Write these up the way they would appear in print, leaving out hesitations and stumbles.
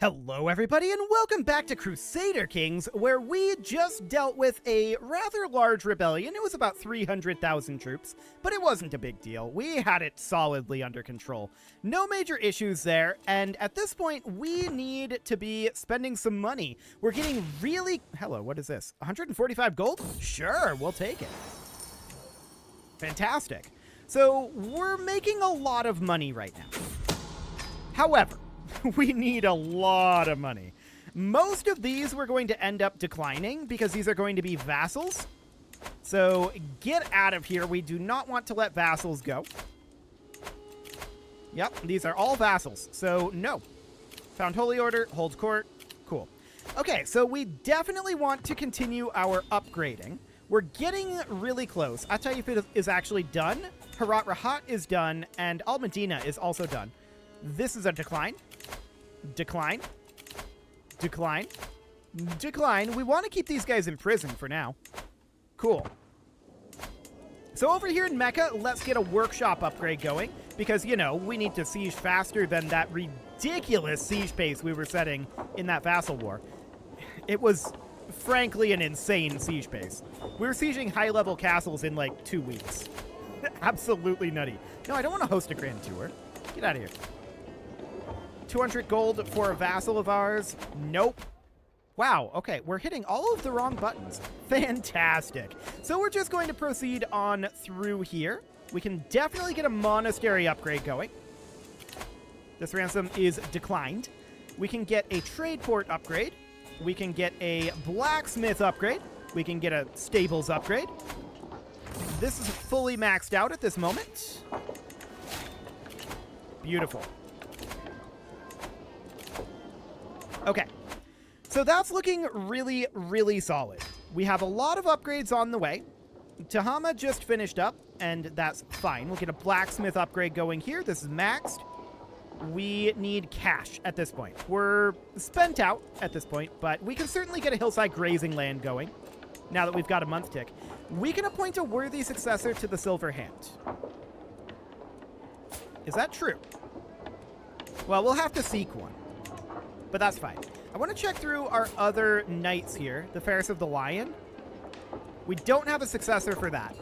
Hello everybody and welcome back to Crusader Kings, where we just dealt with a rather large rebellion. It was about 300,000 troops, but it wasn't a big deal. We had it solidly under control. No major issues there, and at this point we need to be spending some money. We're getting really... Hello, what is this? 145 gold? Sure, we'll take it. Fantastic. So we're making a lot of money right now. However, we need a lot of money. Most of these we're going to end up declining because these are going to be vassals. So get out of here. We do not want to let vassals go. Yep, these are all vassals. So no. Found Holy Order, holds court. Cool. Okay, so we definitely want to continue our upgrading. We're getting really close. I'll tell you if it is actually done. Harat Rahat is done, and Al Medina is also done. This is a decline. Decline. Decline. Decline. We want to keep these guys in prison for now. Cool. So over here in Mecca, let's get a workshop upgrade going. Because, you know, we need to siege faster than that ridiculous siege pace we were setting in that vassal war. It was, frankly, an insane siege pace. We were sieging high-level castles in, like, 2 weeks. Absolutely nutty. No, I don't want to host a grand tour. Get out of here. 200 gold for a vassal of ours. Nope. Wow, okay, we're hitting all of the wrong buttons. Fantastic. So we're just going to proceed on through here. We can definitely get a monastery upgrade going. This ransom is declined. We can get a trade port upgrade. We can get a blacksmith upgrade. We can get a stables upgrade. This is fully maxed out at this moment. Beautiful. Okay, so that's looking really, really solid. We have a lot of upgrades on the way. Tehama just finished up, and that's fine. We'll get a blacksmith upgrade going here. This is maxed. We need cash at this point. We're spent out at this point, but we can certainly get a hillside grazing land going now that we've got a month tick. We can appoint a worthy successor to the Silver Hand. Is that true? Well, we'll have to seek one. But that's fine. I want to check through our other knights here. The Ferris of the Lion. We don't have a successor for that.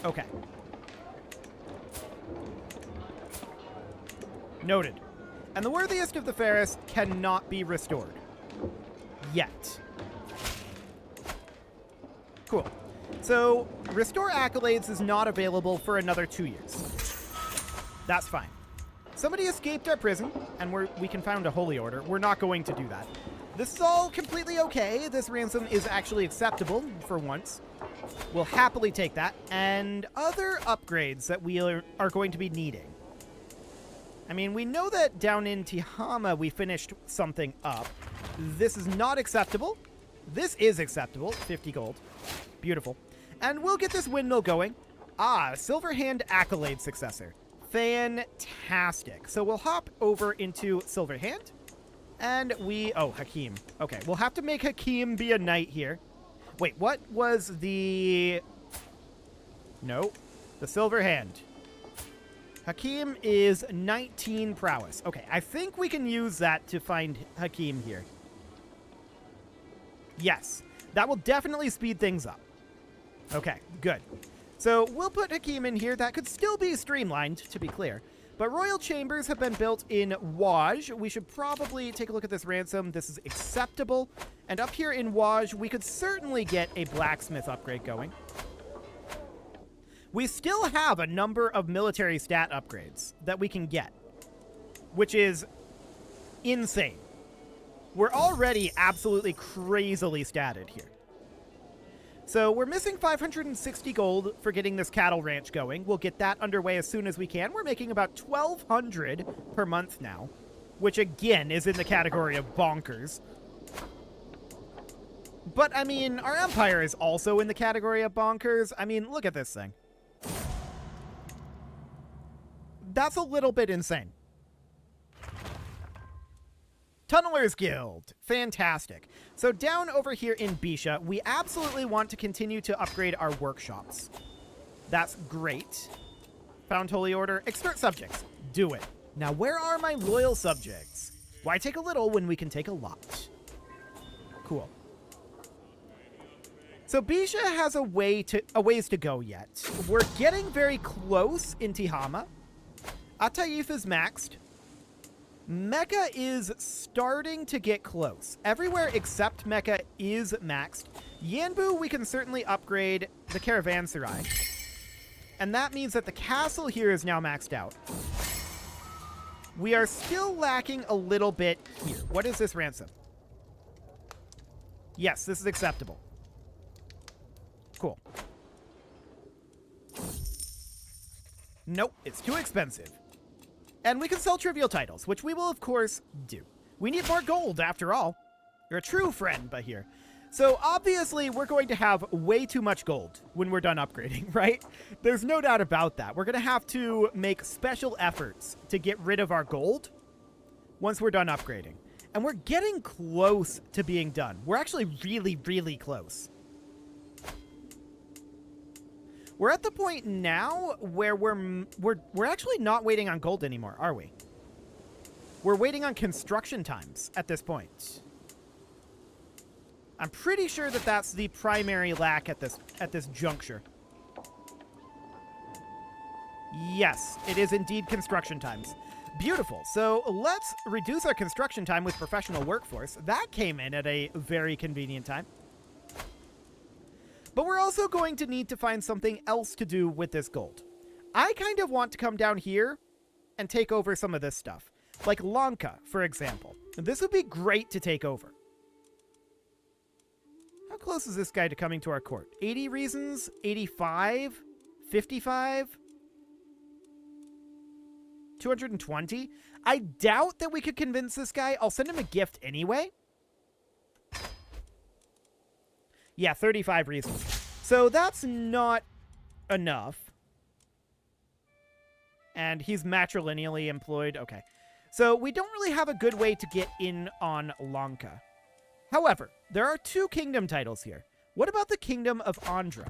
Okay. Noted. And the worthiest of the Ferris cannot be restored. Yet. Cool. So, Restore Accolades is not available for another 2 years. That's fine. Somebody escaped our prison, and we can found a holy order. We're not going to do that. This is all completely okay. This ransom is actually acceptable for once. We'll happily take that. And other upgrades that we are going to be needing. I mean, we know that down in Tehama we finished something up. This is not acceptable. This is acceptable. 50 gold. Beautiful. And we'll get this windmill going. Ah, Silver Hand Accolade Successor. Fantastic. So we'll hop over into Silver Hand. And oh, Hakim. Okay, we'll have to make Hakim be a knight here. Wait, what was the... No, the Silver Hand. Hakim is 19 prowess. Okay, I think we can use that to find Hakim here. Yes, that will definitely speed things up. Okay, good. So we'll put Hakim in here. That could still be streamlined, to be clear. But royal chambers have been built in Waj. We should probably take a look at this ransom. This is acceptable. And up here in Waj, we could certainly get a blacksmith upgrade going. We still have a number of military stat upgrades that we can get, which is insane. We're already absolutely crazily statted here. So we're missing 560 gold for getting this cattle ranch going. We'll get that underway as soon as we can. We're making about 1,200 per month now, which again is in the category of bonkers. But I mean, our empire is also in the category of bonkers. I mean, look at this thing. That's a little bit insane. Tunnelers Guild. Fantastic. So down over here in Bisha, we absolutely want to continue to upgrade our workshops. That's great. Found Holy Order. Extort subjects. Do it. Now, where are my loyal subjects? Why take a little when we can take a lot? Cool. So Bisha has a ways to go yet. We're getting very close in Tihama. Ataif is maxed. Mecca is starting to get close. Everywhere except Mecca is maxed. Yanbu, we can certainly upgrade the caravanserai. And that means that the castle here is now maxed out. We are still lacking a little bit here. What is this ransom? Yes, this is acceptable. Cool. Nope, it's too expensive. And we can sell trivial titles, which we will, of course, do. We need more gold, after all. You're a true friend, Bahir. So, obviously, we're going to have way too much gold when we're done upgrading, right? There's no doubt about that. We're going to have to make special efforts to get rid of our gold once we're done upgrading. And we're getting close to being done. We're actually really, really close. We're at the point now where we're actually not waiting on gold anymore, are we? We're waiting on construction times at this point. I'm pretty sure that that's the primary lack at this juncture. Yes, it is indeed construction times. Beautiful. So let's reduce our construction time with professional workforce. That came in at a very convenient time. But we're also going to need to find something else to do with this gold. I kind of want to come down here and take over some of this stuff. Like Lanka, for example. This would be great to take over. How close is this guy to coming to our court? 80 reasons? 85? 55? 220? I doubt that we could convince this guy. I'll send him a gift anyway. Yeah, 35 reasons. So that's not enough. And he's matrilineally employed. Okay. So we don't really have a good way to get in on Lanka. However, there are 2 kingdom titles here. What about the Kingdom of Andhra?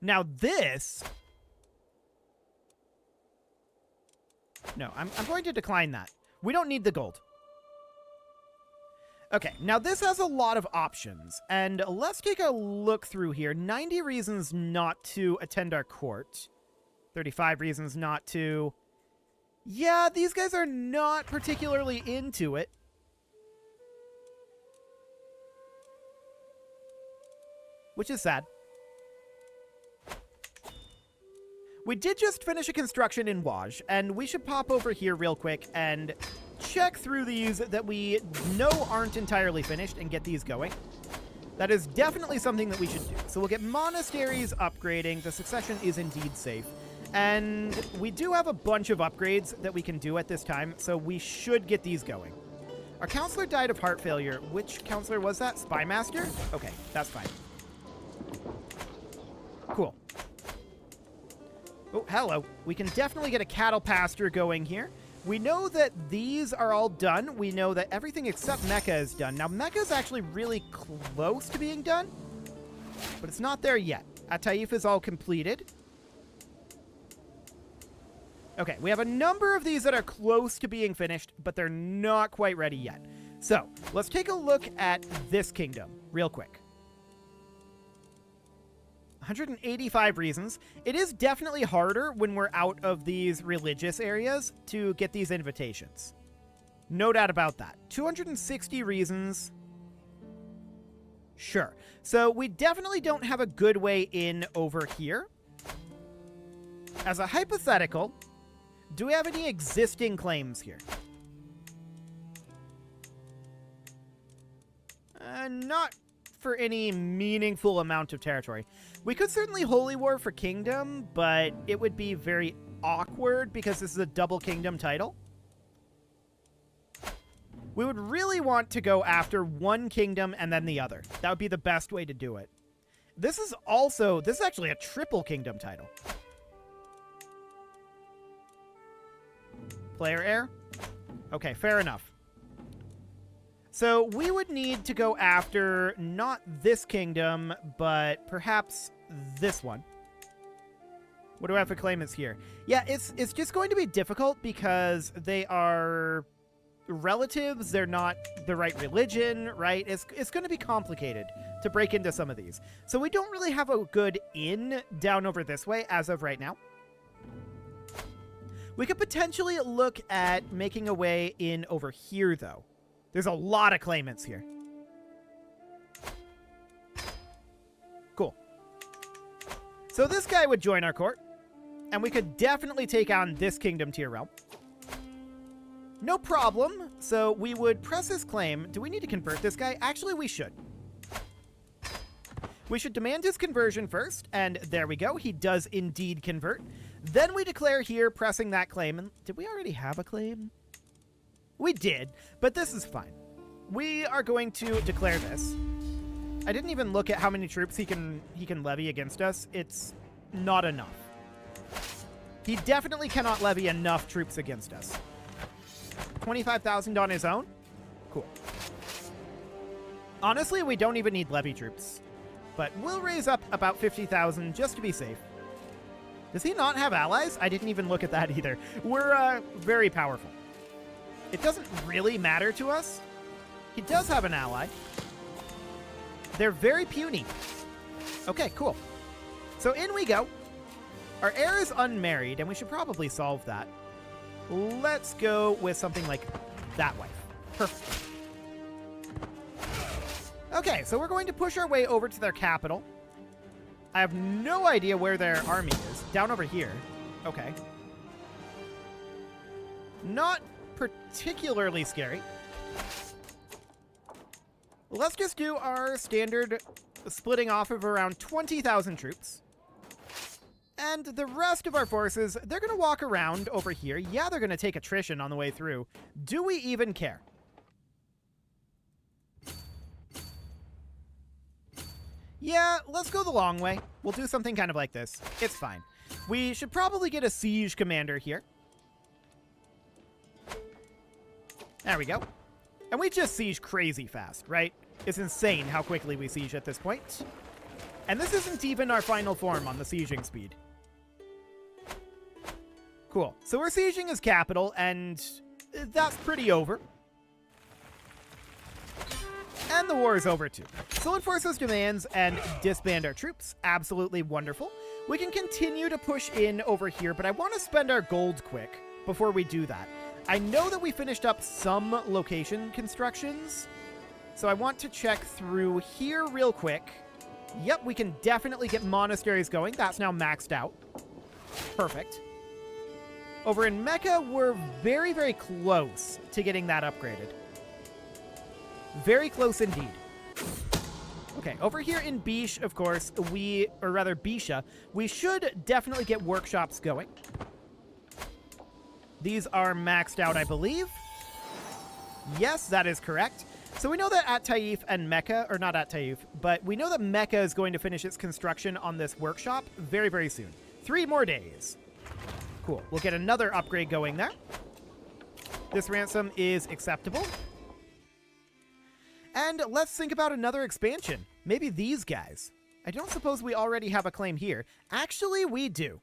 Now this... No, I'm going to decline that. We don't need the gold. Okay, now this has a lot of options, and let's take a look through here. 90 reasons not to attend our court. 35 reasons not to... Yeah, these guys are not particularly into it. Which is sad. We did just finish a construction in Waj, and we should pop over here real quick and check through these that we know aren't entirely finished and get these going. That is definitely something that we should do. So we'll get monasteries upgrading. The succession is indeed safe. And we do have a bunch of upgrades that we can do at this time, so we should get these going. Our counselor died of heart failure. Which counselor was that? Spymaster? Okay, that's fine. Cool. Oh, hello. We can definitely get a cattle pasture going here. We know that these are all done. We know that everything except Mecca is done. Now, Mecca is actually really close to being done, but it's not there yet. Ataif is all completed. Okay, we have a number of these that are close to being finished, but they're not quite ready yet. So, let's take a look at this kingdom real quick. 185 reasons. It is definitely harder when we're out of these religious areas to get these invitations. No doubt about that. 260 reasons. Sure. So we definitely don't have a good way in over here. As a hypothetical, do we have any existing claims here? Not for any meaningful amount of territory. We could certainly holy war for kingdom, but it would be very awkward because this is a double kingdom title. We would really want to go after one kingdom and then the other. That would be the best way to do it. This is actually a triple kingdom title. Player heir? Okay, fair enough. So we would need to go after not this kingdom, but perhaps this one. What do I have for claimants here? Yeah, it's just going to be difficult because they are relatives. They're not the right religion, right? It's going to be complicated to break into some of these. So we don't really have a good in down over this way as of right now. We could potentially look at making a way in over here, though. There's a lot of claimants here. Cool. So this guy would join our court, and we could definitely take on this kingdom tier realm. No problem. So we would press his claim. Do we need to convert this guy? Actually, we should. We should demand his conversion first, and there we go. He does indeed convert. Then we declare here, pressing that claim. And did we already have a claim? We did, but this is fine. We are going to declare this. I didn't even look at how many troops he can levy against us. It's not enough. He definitely cannot levy enough troops against us. 25,000 on his own? Cool. Honestly, we don't even need levy troops. But we'll raise up about 50,000 just to be safe. Does he not have allies? I didn't even look at that either. We're very powerful. It doesn't really matter to us. He does have an ally. They're very puny. Okay, cool. So in we go. Our heir is unmarried, and we should probably solve that. Let's go with something like that wife. Perfect. Okay, so we're going to push our way over to their capital. I have no idea where their army is. Down over here. Okay. Not particularly scary. Let's just do our standard splitting off of around 20,000 troops. And the rest of our forces, they're going to walk around over here. Yeah, they're going to take attrition on the way through. Do we even care? Yeah, let's go the long way. We'll do something kind of like this. It's fine. We should probably get a siege commander here. There we go. And we just siege crazy fast, right? It's insane how quickly we siege at this point. And this isn't even our final form on the sieging speed. Cool. So we're sieging his capital, and that's pretty over. And the war is over too. So enforce those demands and disband our troops. Absolutely wonderful. We can continue to push in over here, but I want to spend our gold quick before we do that. I know that we finished up some location constructions, so I want to check through here real quick. Yep, we can definitely get monasteries going. That's now maxed out. Perfect. Over in Mecca, we're very, very close to getting that upgraded. Very close indeed. Okay, over here in Bish, of course, Bisha, we should definitely get workshops going. These are maxed out, I believe. Yes, that is correct. So we know that at Taif and Mecca, or not at Taif, but we know that Mecca is going to finish its construction on this workshop very, very soon. 3 more days. Cool. We'll get another upgrade going there. This ransom is acceptable. And let's think about another expansion. Maybe these guys. I don't suppose we already have a claim here. Actually, we do.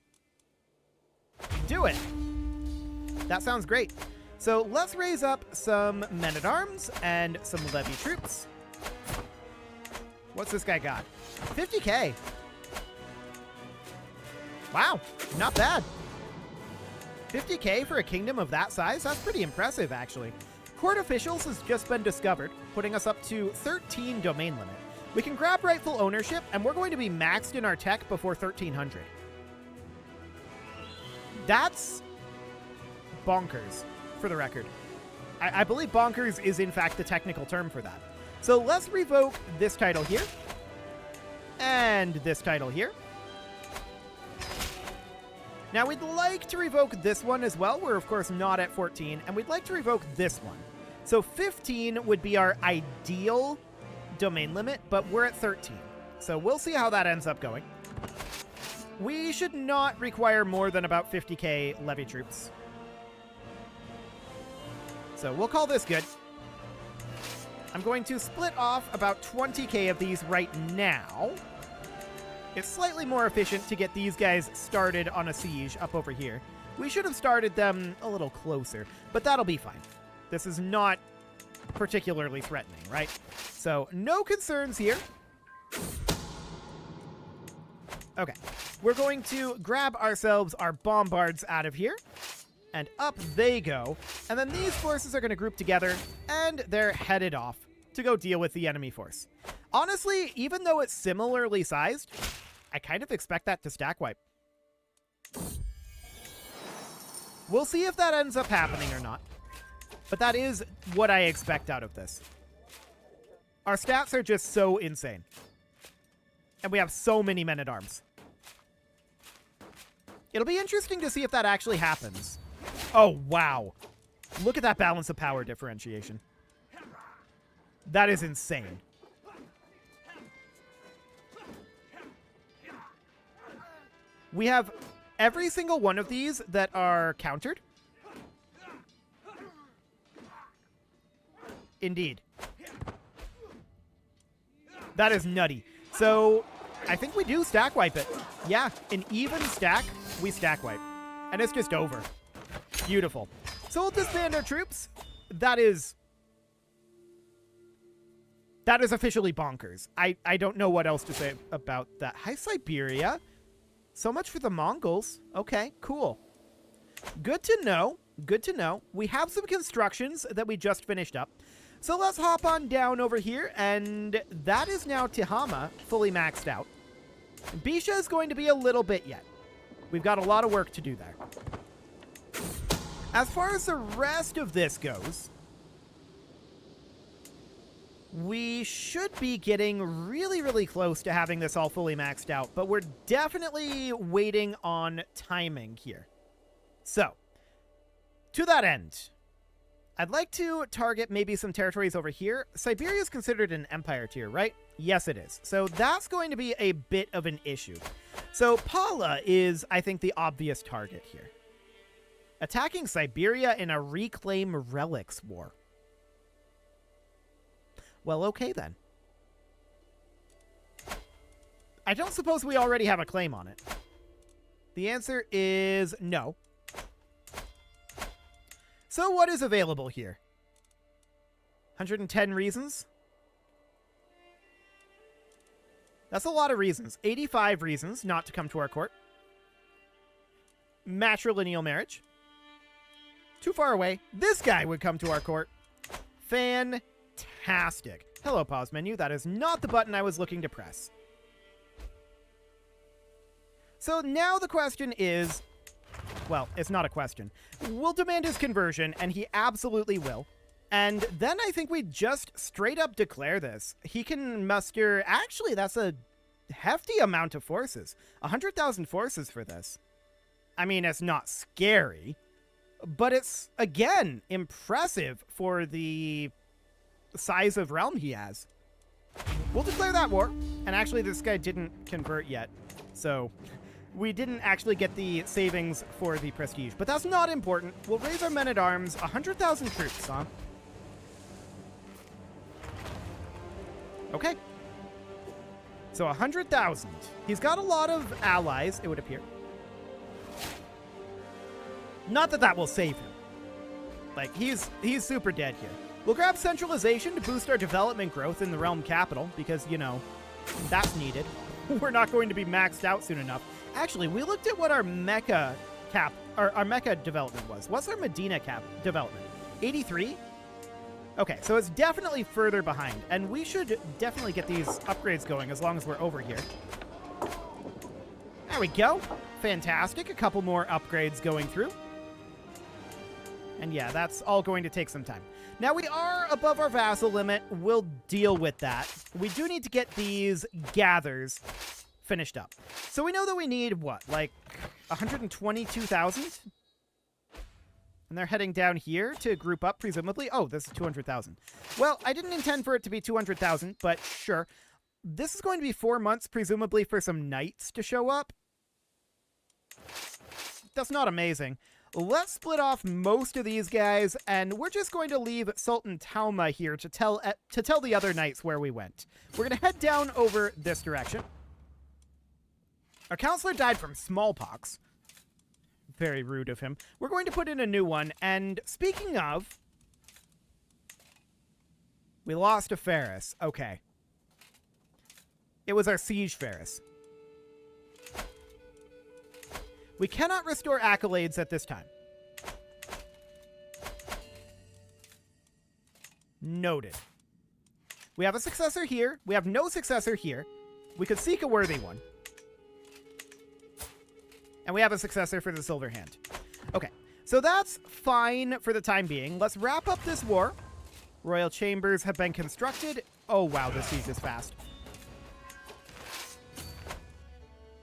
Do it. That sounds great. So let's raise up some men-at-arms and some levy troops. What's this guy got? 50k. Wow, not bad. 50k for a kingdom of that size? That's pretty impressive, actually. Court officials has just been discovered, putting us up to 13 domain limit. We can grab rightful ownership, and we're going to be maxed in our tech before 1300. That's bonkers, for the record. I believe bonkers is, in fact, the technical term for that. So let's revoke this title here, and this title here. Now, we'd like to revoke this one as well. We're, of course, not at 14, and we'd like to revoke this one. So 15 would be our ideal domain limit, but we're at 13. So we'll see how that ends up going. We should not require more than about 50k levy troops. So we'll call this good. I'm going to split off about 20k of these right now. It's slightly more efficient to get these guys started on a siege up over here. We should have started them a little closer, but that'll be fine. This is not particularly threatening, right? So no concerns here. Okay, we're going to grab ourselves our bombards out of here, and up they go. And then these forces are going to group together, and they're headed off to go deal with the enemy force. Honestly, even though it's similarly sized, I kind of expect that to stack wipe. We'll see if that ends up happening or not, but that is what I expect out of this. Our stats are just so insane, and we have so many men-at-arms. It'll be interesting to see if that actually happens. Oh, wow. Look at that balance of power differentiation. That is insane. We have every single one of these that are countered. Indeed. That is nutty. So I think we do stack wipe it. Yeah, an even stack, we stack wipe. And it's just over. Beautiful. So we'll disband our troops. That is officially bonkers. I don't know what else to say about that. Hi, Siberia. So much for the Mongols. Okay, cool. Good to know. Good to know. We have some constructions that we just finished up. So let's hop on down over here, and that is now Tihama fully maxed out. Bisha is going to be a little bit yet. We've got a lot of work to do there. As far as the rest of this goes, we should be getting really, really close to having this all fully maxed out, but we're definitely waiting on timing here. So, to that end, I'd like to target maybe some territories over here. Siberia is considered an empire tier, right? Yes, it is. So that's going to be a bit of an issue. So Pala is, I think, the obvious target here. Attacking Siberia in a reclaim relics war. Well, okay then. I don't suppose we already have a claim on it. The answer is no. So what is available here? 110 reasons? That's a lot of reasons. 85 reasons not to come to our court. Matrilineal marriage. Too far away. This guy would come to our court. Fantastic. Hello, pause menu. That is not the button I was looking to press. So now the question is... Well, it's not a question. We'll demand his conversion, and he absolutely will. And then I think we just straight up declare this. He can muster... Actually, that's a hefty amount of forces. 100,000 forces for this. I mean, it's not scary, but it's, again, impressive for the size of realm he has. We'll declare that war. And actually, this guy didn't convert yet, so... We didn't actually get the savings for the prestige, but that's not important. We'll raise our men-at-arms. 100,000 troops, huh? Okay. So 100,000. He's got a lot of allies, it would appear. Not that that will save him. Like, he's super dead here. We'll grab centralization to boost our development growth in the realm capital, because, you know, that's needed. We're not going to be maxed out soon enough. Actually, we looked at what our Mecca cap, or our Mecca development was. What's our Medina cap development? 83? Okay, so it's definitely further behind, and we should definitely get these upgrades going as long as we're over here. There we go. Fantastic. A couple more upgrades going through. And yeah, that's all going to take some time. Now, we are above our vassal limit. We'll deal with that. We do need to get these gathers finished up. So we know that we need, what, like 122,000? And they're heading down here to group up, presumably. Oh, this is 200,000. Well, I didn't intend for it to be 200,000, but sure. This is going to be 4 months, presumably, for some knights to show up. That's not amazing. Let's split off most of these guys, and we're just going to leave Sultan Tauma here to tell the other knights where we went. We're going to head down over this direction. Our counselor died from smallpox. Very rude of him. We're going to put in a new one. And speaking of, we lost a Ferris. Okay. It was our siege Ferris. We cannot restore accolades at this time. Noted. We have a successor here. We have no successor here. We could seek a worthy one. And we have a successor for the Silver Hand. Okay, so that's fine for the time being. Let's wrap up this war. Royal chambers have been constructed. Oh, wow, this siege is fast.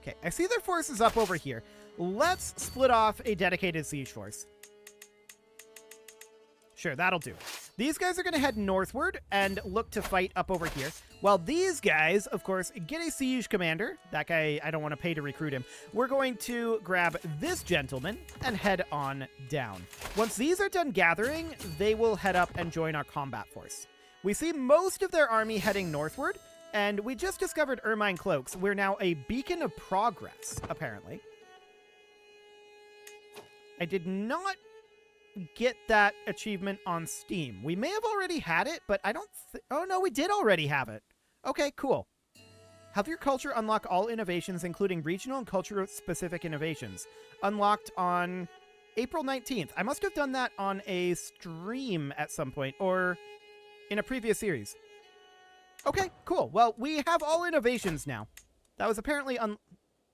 Okay, I see their forces up over here. Let's split off a dedicated siege force. Sure, that'll do. These guys are going to head northward and look to fight up over here. While these guys, of course, get a siege commander. That guy, I don't want to pay to recruit him. We're going to grab this gentleman and head on down. Once these are done gathering, they will head up and join our combat force. We see most of their army heading northward, and we just discovered Ermine Cloaks. We're now a beacon of progress, apparently. I did not get that achievement on Steam. We may have already had it, but I don't oh no, we did already have it. Okay, cool. Have your culture unlock all innovations, including regional and cultural specific innovations. Unlocked on April 19th. I must have done that on a stream at some point, or in a previous series. Okay, cool. Well, we have all innovations now. That was apparently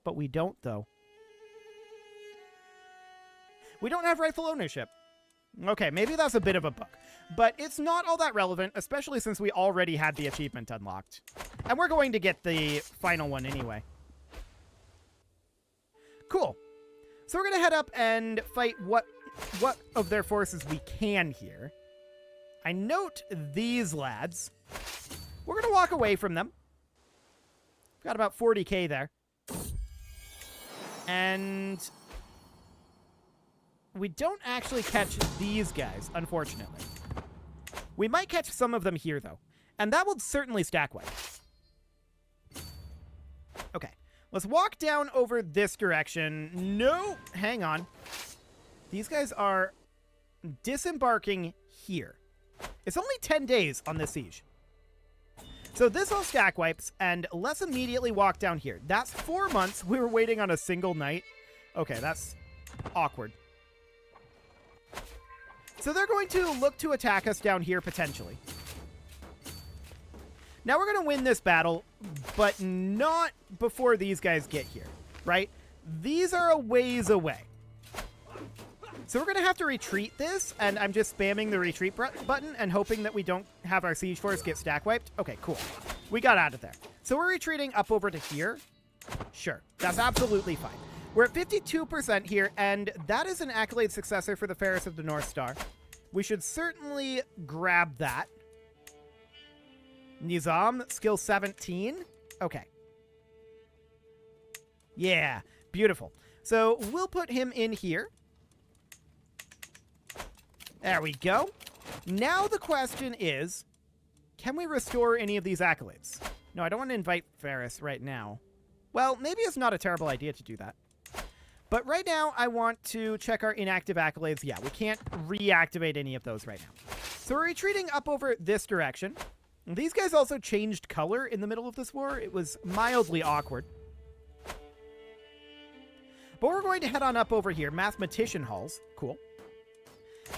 but we don't, though. We don't have rightful ownership. Okay, maybe that's a bit of a bug. But it's not all that relevant, especially since we already had the achievement unlocked. And we're going to get the final one anyway. Cool. So we're going to head up and fight what of their forces we can here. I note these lads. We're going to walk away from them. Got about 40k there. And we don't actually catch these guys, unfortunately. We might catch some of them here, though. And that will certainly stack wipe. Okay. Let's walk down over this direction. No, hang on. These guys are disembarking here. It's only 10 days on this siege. So this all stack wipes, and let's immediately walk down here. That's 4 months. We were waiting on a single night. Okay, that's awkward. So they're going to look to attack us down here, potentially. Now we're going to win this battle, but not before these guys get here, right? These are a ways away. So we're going to have to retreat this, and I'm just spamming the retreat button and hoping that we don't have our siege force get stack wiped. Okay, cool. We got out of there. So we're retreating up over to here. Sure, that's absolutely fine. We're at 52% here, and that is an accolade successor for the Ferris of the North Star. We should certainly grab that. Nizam, skill 17. Okay. Yeah, beautiful. So we'll put him in here. There we go. Now the question is, can we restore any of these accolades? No, I don't want to invite Ferris right now. Well, maybe it's not a terrible idea to do that. But right now, I want to check our inactive accolades. Yeah, we can't reactivate any of those right now. So we're retreating up over this direction. These guys also changed color in the middle of this war. It was mildly awkward. But we're going to head on up over here. Mathematician halls. Cool.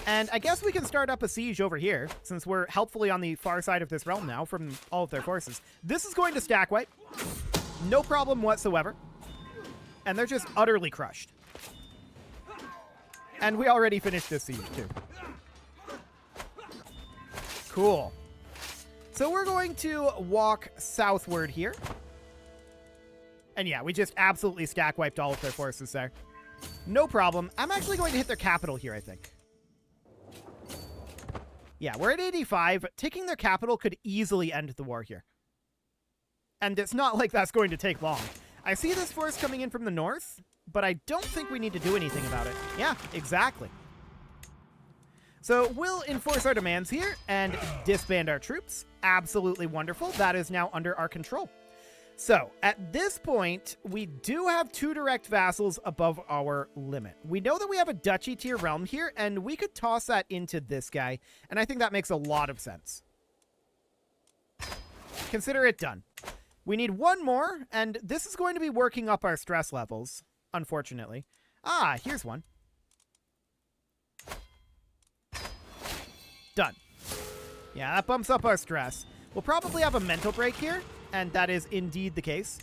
And I guess we can start up a siege over here, since we're helpfully on the far side of this realm now from all of their forces. This is going to stack wipe. No problem whatsoever. And they're just utterly crushed. And we already finished this siege, too. Cool. So we're going to walk southward here. And yeah, we just absolutely stack wiped all of their forces there. No problem. I'm actually going to hit their capital here, I think. Yeah, we're at 85. Taking their capital could easily end the war here. And it's not like that's going to take long. I see this force coming in from the north, but I don't think we need to do anything about it. Yeah, exactly. So we'll enforce our demands here and disband our troops. Absolutely wonderful. That is now under our control. So, at this point, we do have 2 direct vassals above our limit. We know that we have a duchy tier realm here, and we could toss that into this guy, and I think that makes a lot of sense. Consider it done. We need 1 more, and this is going to be working up our stress levels, unfortunately. Ah, here's one. Done. Yeah, that bumps up our stress. We'll probably have a mental break here, and that is indeed the case.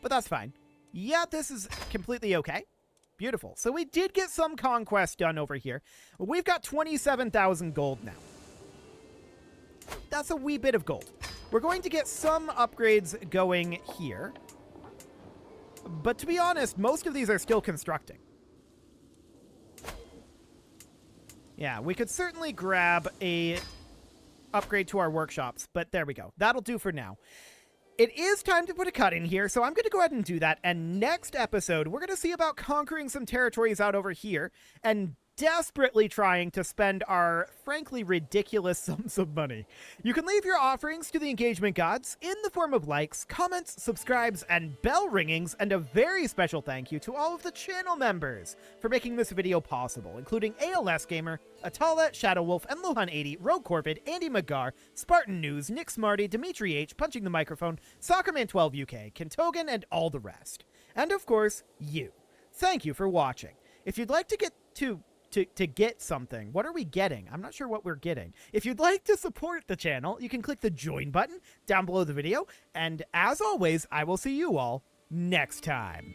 But that's fine. Yeah, this is completely okay. Beautiful. So we did get some conquest done over here. We've got 27,000 gold now. That's a wee bit of gold. We're going to get some upgrades going here. But to be honest, most of these are still constructing. Yeah, we could certainly grab a upgrade to our workshops, but there we go. That'll do for now. It is time to put a cut in here, so I'm going to go ahead and do that. And next episode, we're going to see about conquering some territories out over here and desperately trying to spend our, frankly, ridiculous sums of money. You can leave your offerings to the engagement gods in the form of likes, comments, subscribes, and bell ringings, and a very special thank you to all of the channel members for making this video possible, including ALS Gamer, Atala, Shadowwolf, and Lohan80, Rogue Corpid, Andy McGar, Spartan News, Nick Smarty, Dimitri H, Punching the Microphone, Soccerman12 UK, Kentogan, and all the rest. And of course, you. Thank you for watching. If you'd like to get get something. What are we getting? I'm not sure what we're getting. If you'd like to support the channel, you can click the join button down below the video. And as always, I will see you all next time.